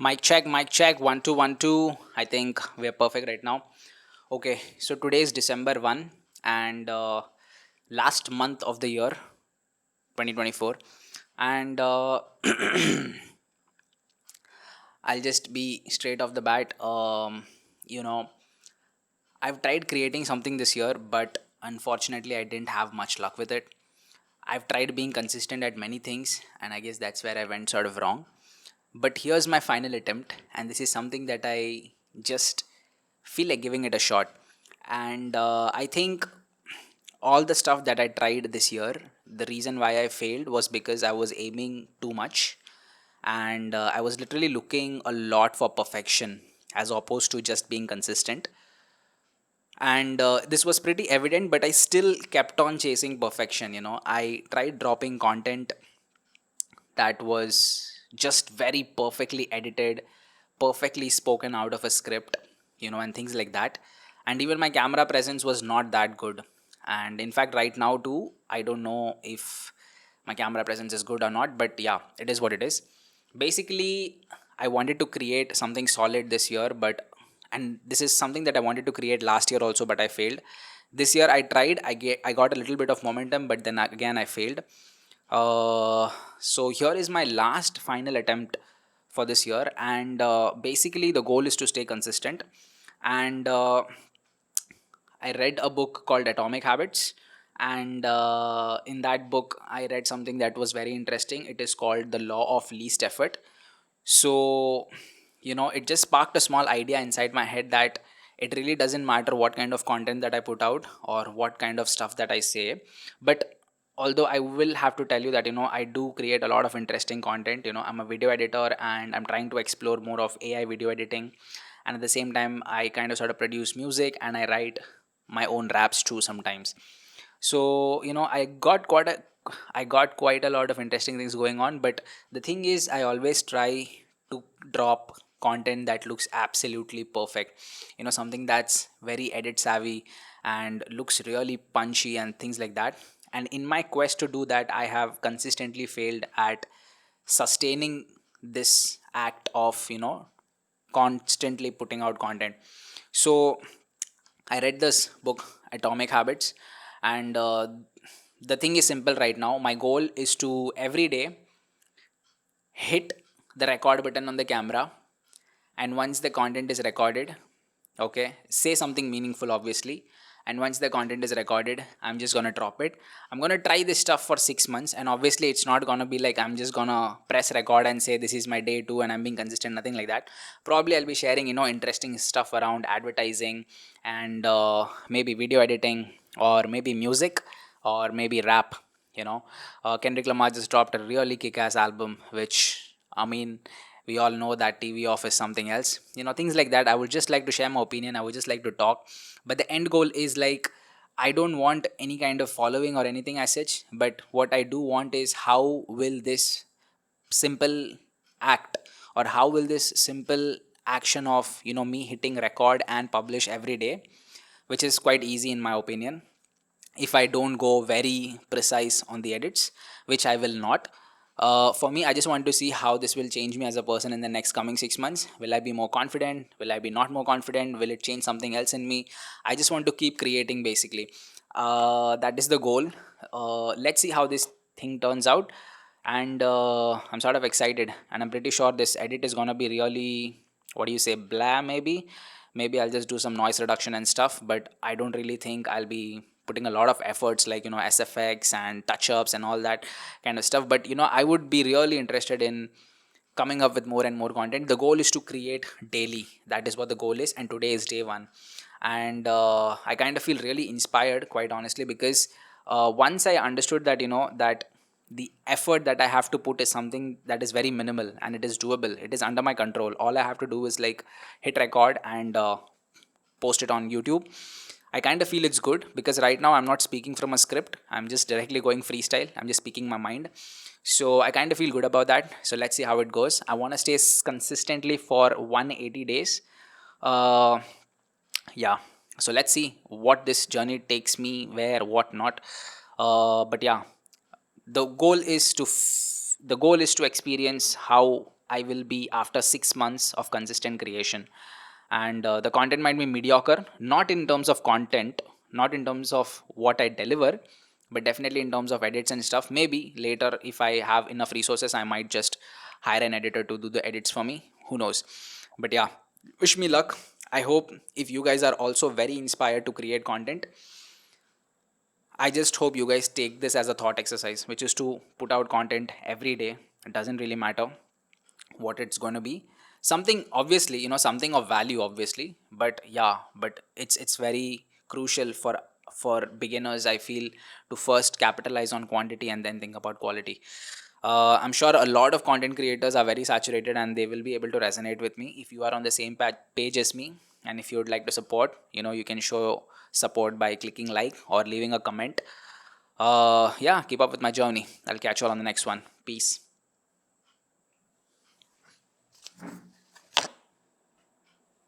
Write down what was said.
Mic check, 1 2 1 2. I think we're perfect right now. Okay, so today is December 1 and last month of the year 2024. And I'll just be straight off the bat. You know, I've tried creating something this year, but unfortunately, I didn't have much luck with it. I've tried being consistent at many things, and I guess that's where I went sort of wrong. But here's my final attempt, and this is something that I just feel like giving it a shot. And I think all the stuff that I tried this year, the reason why I failed was because I was aiming too much, and I was literally looking a lot for perfection as opposed to just being consistent. And this was pretty evident, but I still kept on chasing perfection. I tried dropping content that was just very perfectly edited, perfectly spoken out of a script, and things like that. And even my camera presence was not that good. And in fact, right now, too, I don't know if my camera presence is good or not, but yeah, it is what it is. Basically, I wanted to create something solid this year, and this is something that I wanted to create last year also, but I failed. This year I tried, I got a little bit of momentum, but then again I failed. So here is my last final attempt for this year, and basically the goal is to stay consistent. And I read a book called Atomic Habits, and in that book I read something that was very interesting. It is called the Law of Least Effort. So it just sparked a small idea inside my head that it really doesn't matter what kind of content that I put out or what kind of stuff that I say. But although I will have to tell you that I do create a lot of interesting content. I'm a video editor and I'm trying to explore more of AI video editing, and at the same time I kind of sort of produce music and I write my own raps too sometimes. So I got quite a lot of interesting things going on. But the thing is, I always try to drop content that looks absolutely perfect, something that's very edit savvy and looks really punchy and things like that. And in my quest to do that, I have consistently failed at sustaining this act of constantly putting out content. So I read this book, Atomic Habits, and the thing is simple right now. My goal is to every day hit the record button on the camera, and once the content is recorded, okay, say something meaningful, obviously. And once the content is recorded, I'm just gonna drop it. I'm gonna try this stuff for 6 months, and obviously, it's not gonna be like I'm just gonna press record and say this is my day two and I'm being consistent, nothing like that. Probably I'll be sharing, interesting stuff around advertising and maybe video editing or maybe music or maybe rap. Kendrick Lamar just dropped a really kick-ass album, which I mean, we all know that TV off is something else. Things like that. I would just like to share my opinion. I would just like to talk. But the end goal is like, I don't want any kind of following or anything as such. But what I do want is, how will this simple act, or how will this simple action of me hitting record and publish every day, which is quite easy in my opinion, if I don't go very precise on the edits, which I will not. For me, I just want to see how this will change me as a person in the next coming 6 months. Will I be more confident? Will I be not more confident? Will it change something else in me? I just want to keep creating basically. That is the goal. Let's see how this thing turns out. And I'm sort of excited, and I'm pretty sure this edit is gonna be really, what do you say, blah, maybe I'll just do some noise reduction and stuff, but I don't really think I'll be putting a lot of efforts like SFX and touch ups and all that kind of stuff. But I would be really interested in coming up with more and more content. The goal is to create daily. That is what the goal is, and today is day one. And I kind of feel really inspired, quite honestly, because once I understood that that the effort that I have to put is something that is very minimal and it is doable, it is under my control. All I have to do is like hit record and post it on YouTube. I kind of feel it's good because right now I'm not speaking from a script. I'm just directly going freestyle. I'm just speaking my mind. So I kind of feel good about that. So let's see how it goes. I want to stay consistently for 180 days. Uh, yeah. So let's see what this journey takes me, where, what not. But yeah, the goal is to experience how I will be after 6 months of consistent creation. And the content might be mediocre, not in terms of content, not in terms of what I deliver, but definitely in terms of edits and stuff. Maybe later, if I have enough resources, I might just hire an editor to do the edits for me. Who knows? But yeah, wish me luck. I hope if you guys are also very inspired to create content, I just hope you guys take this as a thought exercise, which is to put out content every day. It doesn't really matter what it's going to be. Something obviously, something of value, obviously. But yeah, but it's very crucial for beginners, I feel, to first capitalize on quantity and then think about quality. I'm sure a lot of content creators are very saturated and they will be able to resonate with me. If you are on the same page as me, and if you would like to support, you can show support by clicking like or leaving a comment. Yeah, keep up with my journey. I'll catch you all on the next one. Peace.